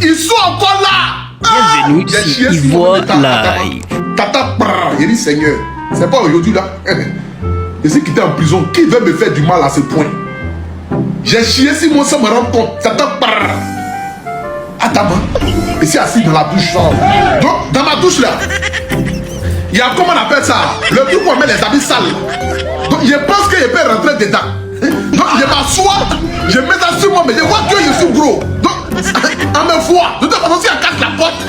Ils sont encore là. Bienvenue sur Ivoire Live. Tata, il dit Seigneur, c'est pas aujourd'hui là. Je suis quitté en prison. Qui veut me faire du mal à ce point? J'ai chié si moi ça me rend compte. Tata, Attends, et c'est assis dans la douche. Donc, dans ma douche là, il y a comment on appelle ça? Le truc où on met les habits sales. Donc, je pense que je peux rentrer dedans. Donc, je m'assois, je mets ça sur moi, mais je vois que je suis gros. Donc, on me voit. De toute façon, si on casse la porte,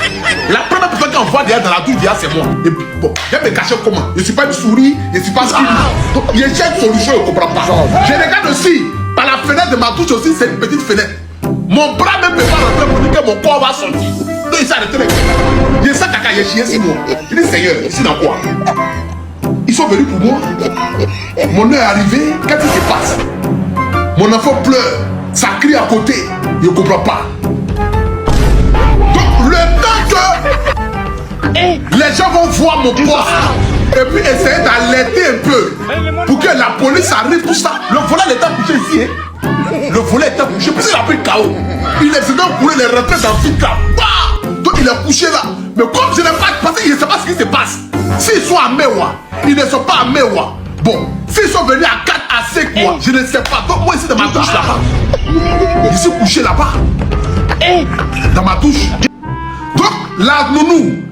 la première personne qu'on voit derrière dans la douche, c'est moi. Et puis, bon, je vais me cacher comment? Je ne suis pas une souris, je ne suis pas skinny. Donc, il y a une solution, je ne comprends pas. Je regarde aussi, par la fenêtre de ma douche aussi, c'est une petite fenêtre. Mon bras même peut pas rentrer pour dire que mon corps va sortir. Donc il s'est arrêté avec moi. Il y a ça caca, il y a chié 6 mois. Je dis Seigneur, ici dans quoi? Ils sont venus pour moi. Mon heure est arrivée. Qu'est-ce qui se passe? Mon enfant pleure. Ça crie à côté. Je ne comprends pas. Donc le temps que les gens vont voir mon poste et puis essayer d'alerter un peu pour que la police arrive, tout ça. Le volet est couché ici. Le volet était couché, parce qu'il a pris KO. Il est venu pour les rentrer dans le FICA. Donc il est couché là. Mais comme je n'ai pas passé, je ne sais pas ce qui se passe. S'ils sont à Mewa, ils ne sont pas à Mewa. Bon, s'ils sont venus à 4 à 5 mois, je ne sais pas. Donc moi ici dans ma douche là-bas. Je suis couché là-bas. Dans ma douche. Donc la nounou,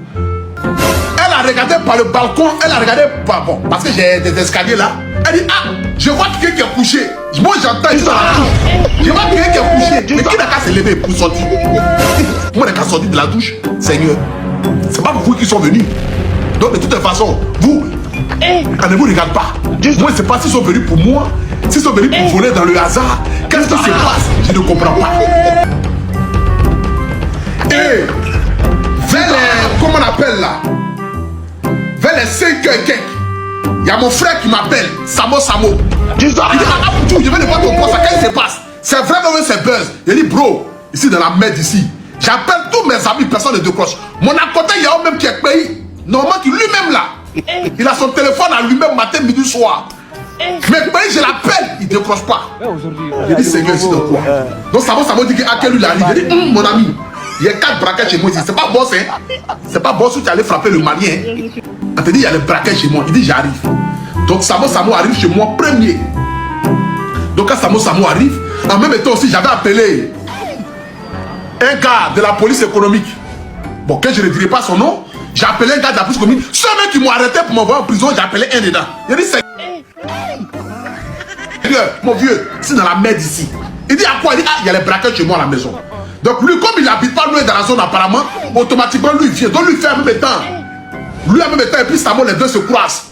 elle a regardé par le balcon, elle a regardé par, bon, parce que j'ai des escaliers là. Elle dit, ah, je vois quelqu'un qui est couché. Moi j'entends ça. Je vois quelqu'un qui est couché. Mais qui n'a qu'à se lever pour sortir? Moi j'ai qu'à sortir de la douche. Seigneur, c'est pas vous qui sont venus. Donc de toute façon, vous, on ne vous regarde pas. Moi je ne sais pas s'ils sont venus pour moi, s'ils sont venus pour voler dans le hasard. Qu'est-ce qui se passe? Je ne comprends pas. Et vers les, comment on appelle là? Vers les 5h et quelques. Il y a mon frère qui m'appelle, Samo. Il dit, je vais ne pas ton poste, qu'est-ce qui se passe? C'est vraiment c'est buzz. Il dit, bro, ici dans la merde ici, j'appelle tous mes amis, personne ne décroche. Mon à côté, il y a un même qui est payé. Normalement, qui lui-même là, il a son téléphone à lui-même matin, midi, soir. Mais pays, je l'appelle, il ne décroche pas. Il dit, Seigneur, ici dans quoi? Donc Samo dit à quel lui il arrive. Il dit, mon ami, il y a 4 braquets chez moi ici. C'est pas boss, hein? C'est pas boss où tu allais frapper le malien. On te dit, il y a les braquets chez moi. Il dit, j'arrive. Donc Samo arrive chez moi premier. Donc quand Samo arrive, en même temps aussi, j'avais appelé un gars de la police économique. Bon, que je ne dirai pas son nom, j'ai appelé un gars de la police économique. Ceux qui m'ont arrêté pour m'envoyer en prison, j'ai appelé un dedans. Il dit, c'est mon vieux, c'est dans la merde ici. Il dit à quoi? Il dit, ah, il y a les braquets chez moi à la maison. Donc lui, comme il n'habite pas loin dans la zone apparemment, automatiquement lui il vient. Donc lui fait en même temps. Lui en même temps et puis Samo, les deux se croisent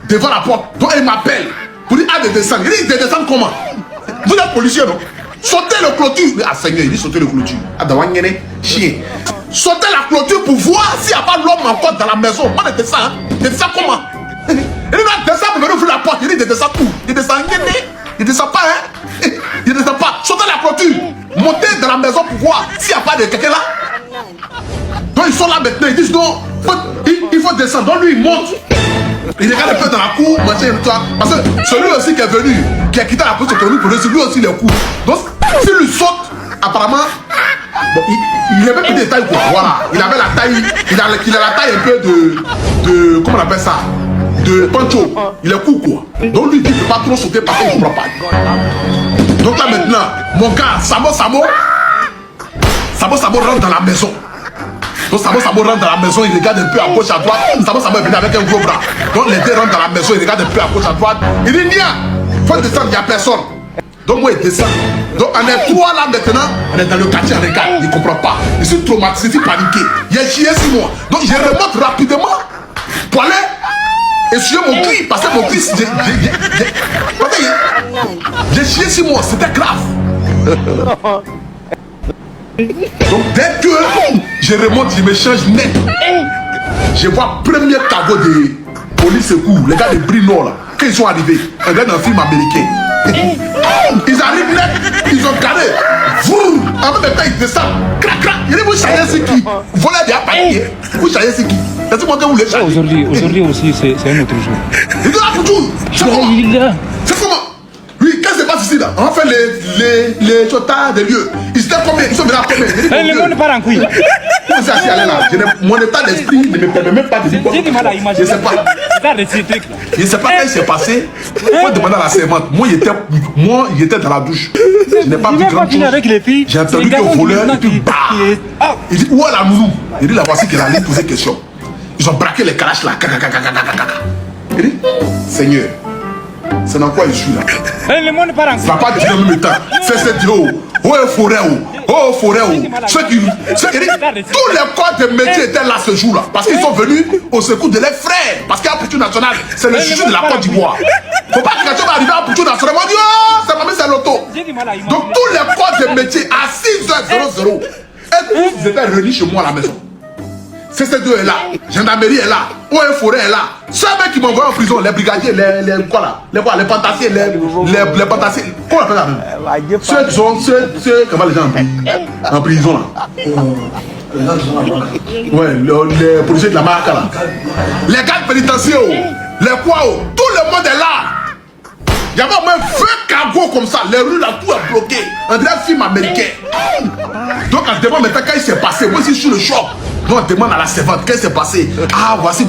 devant la porte. Donc il m'appelle pour dire, ah, de descendre. Il dit, de descendre comment? Vous êtes policier, non? Sautez le clôture. Ah Seigneur, il dit sautez le clôture. Ah, d'Awangene, chien. Sautez la clôture pour voir s'il n'y a pas l'homme encore dans la maison. Moi, de descendre. De descendre comment? Il dit, non, descendre pour venir ouvrir la porte. Il dit, de descendre où? Il descend, il descend pas, hein? Il descend pas. Sautez la clôture. Montez dans la maison pour voir s'il n'y a pas de quelqu'un là. Donc ils sont là maintenant, ils disent non, il faut descendre. Donc lui il monte, il regarde un peu dans la cour, machin, parce que celui aussi qui est venu, qui a quitté la police économique pour lui aussi il est court. Donc s'il lui saute, apparemment, bon, il avait plus de taille quoi, voilà. Il avait la taille, il a la taille un peu de comment on appelle ça? De Pancho, il est court quoi. Donc lui il dit qu'il ne peut pas trop sauter parce qu'il ne comprend pas. Donc là maintenant, mon gars, Samo rentre dans la maison. Donc Samo rentre dans la maison, il regarde un peu à gauche, à droite. Samo est venu avec un gros bras. Donc les deux rentrent dans la maison, il regarde un peu à gauche, à droite. Il dit, Nia, faut descendre, il n'y a personne. Donc moi il descend. Donc on est 3 là maintenant, on est dans le quartier, on regarde, il ne comprend pas. Je suis traumatisé, je suis paniqué. Il y a chié 6 mois. Donc je remonte rapidement pour aller essuyer mon cri, parce que mon cri, j'ai chié 6 mois, c'était grave. Donc dès que je remonte, je me change net. Je vois premier cargo de police secours, les gars de Brino là, quand ils sont arrivés, un gars d'un film américain. Ils arrivent net, ils ont garé. Vous, en même temps ils descendent. Crac, crac. Il dit vous changez c'est qui? Voilà des papiers. Vous changez c'est qui? Laissez-moi que vous les changez. Aujourd'hui aussi c'est un autre jour. Il dit là pour tout. C'est comment? C'est comment? Oui, qu'est-ce qui se passe ici là? On fait les chotas des lieux. Ils étaient combien? Ils sont venus gars comme Le monde part en couille. Vous assis à là. Mon état d'esprit ne me permet même pas de dire quoi. J'ai du mal à imaginer. Je sais pas. Je ne sais pas quand il s'est passé. Il faut demander à la servante. Moi, il était dans la douche. Je n'ai pas vu grand chose. Avec les filles. J'ai entendu que voleur, et puis bah. Il dit, où est la nounou? Il dit, la voici qu'elle allait poser question. Ils ont braqué les calaches là. Il dit, Seigneur, c'est dans quoi je suis là? Le monde part en couille. Ça va pas dire en même temps. C'est Dieu. Oh, forêt, oh, forêt, oh. Tous les corps de métier étaient là ce jour-là. Parce qu'ils sont venus au secours de leurs frères. Parce qu'à Poutou National, c'est le juge de la Côte d'Ivoire. Faut pas que quelqu'un va arriver à Poutou National. On dit, oh, c'est mamie, c'est l'auto. Donc tous les corps de métier à 6h00. Et tous ils étaient réunis chez moi à la maison. CC2 est là, gendarmerie est là, OE Forêt est là. Ceux qui m'ont envoyé en prison, les brigadiers, les pantassiers, les pantassiers, comment on appelle ça? Ceux comment les gens en prison là. Ouais, les policiers de la marque là. Les gardes pénitentiaires, les quoi, tout le monde est là. Il y avait au moins 20 cargos comme ça, les rues là, tout est bloqué. On dirait un film américain. Donc on se demande maintenant quand il s'est passé, moi aussi je suis le choc. Donc on demande à la servante, qu'est-ce qui s'est passé? Ah, voici.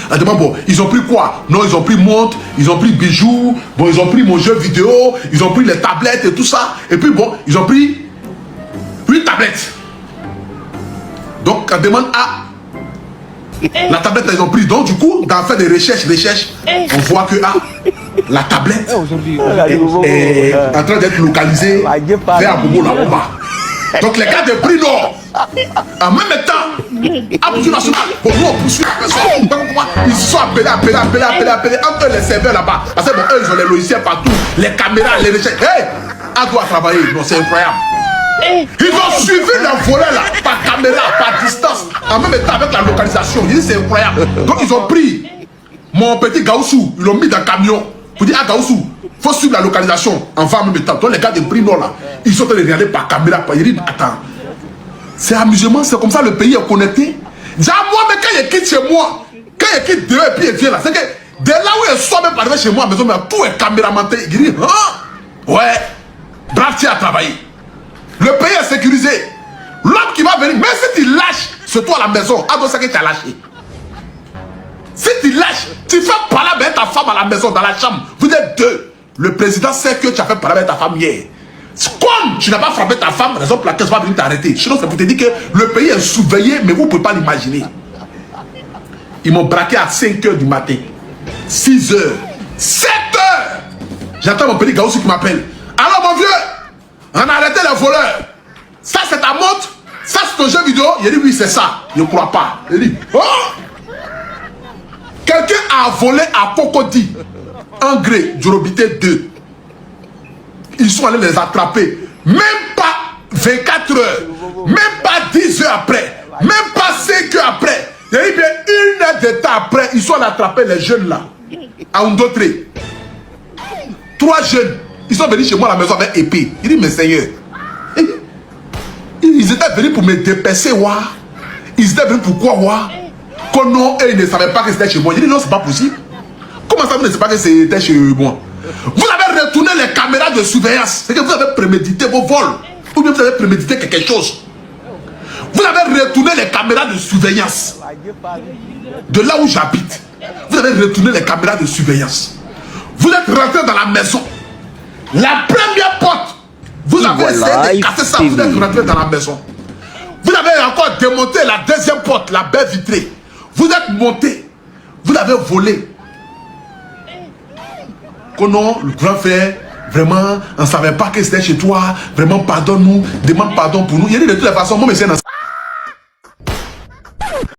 On demande, bon, ils ont pris quoi? Non, ils ont pris montre, ils ont pris bijoux, bon, ils ont pris mon jeu vidéo, ils ont pris les tablettes et tout ça. Et puis bon, ils ont pris 8 tablettes. Donc on demande à la tablette, ils ont pris. Donc du coup, dans faire des recherches, on voit que la tablette est en train d'être localisée vers Bobo là-bas. Donc les gars de prix Nord, en même temps, à Poutou National, pour nous on poursuit la personne. Ils se sont appelés, entre les serveurs là-bas. Parce que bon, eux ils ont les logiciels partout, les caméras, les recherches. Hey, on doit travailler, non c'est incroyable. Ils ont suivi le volet là, par caméra, par distance, en même temps avec la localisation. Ils disent c'est incroyable. Donc ils ont pris mon petit Gaoussou, ils l'ont mis dans le camion. Pour dire à Gaoussou, il faut suivre la localisation en même temps. Donc les gars de prix Nord là, ils sont en train de regarder par caméra. Ils disent attends, c'est amusement, c'est comme ça le pays est connecté. Dis à moi, mais quand il quitte chez moi, quand il quitte dehors et puis il vient là, c'est que dès là où il sort même par arriver chez moi à la maison, mais tout est caméramanté. Il dit ouais, brave, tu as travaillé. Le pays est sécurisé. L'homme qui va venir, même si tu lâches, c'est toi à la maison, à ça que tu as lâché. Si tu lâches, tu fais parler avec ta femme à la maison, dans la chambre. Vous êtes deux. Le président sait que tu as fait parler avec ta femme hier. Comme tu n'as pas frappé ta femme, raison pour laquelle elle va venir t'arrêter. Sinon, c'est pour te dire que le pays est surveillé, mais vous ne pouvez pas l'imaginer. Ils m'ont braqué à 5 h du matin. 6 h. 7 h. J'attends mon petit Gaoussou qui m'appelle. Alors mon vieux, on a arrêté les voleurs. Ça c'est ta montre? Ça c'est ton jeu vidéo? Il dit oui c'est ça. Je ne crois pas. Il dit oh! Quelqu'un a volé à Cocody, Engré, Djorobité 2. Ils sont allés les attraper. Même pas 24 heures, même pas 10 heures après, même pas 5 heures après. Il dit bien 1 heure de temps après, ils sont allés attraper les jeunes là, à Undotré. 3 jeunes, ils sont venus chez moi à la maison avec épée. Il dit mais Seigneur, ils étaient venus pour me dépecer, wa. Ils étaient venus pour quoi, wa? Qu'on non, et ils ne savaient pas que c'était chez moi. Il dit non, c'est pas possible. Comment ça, vous ne savez pas que c'était chez moi? Vous avez retourné les caméras de surveillance. C'est que vous avez prémédité vos vols. Ou bien vous avez prémédité quelque chose. Vous avez retourné les caméras de surveillance. De là où j'habite. Vous avez retourné les caméras de surveillance. Vous êtes rentré dans la maison. La première porte. Vous avez essayé de casser ça. Vous êtes rentré dans la maison. Vous avez encore démonté la deuxième porte, la baie vitrée. Vous êtes monté. Vous avez volé. Que non, le grand frère, vraiment, on ne savait pas que c'était chez toi. Vraiment, pardonne-nous. Demande pardon pour nous. Il y a de toutes les façons, moi, mais c'est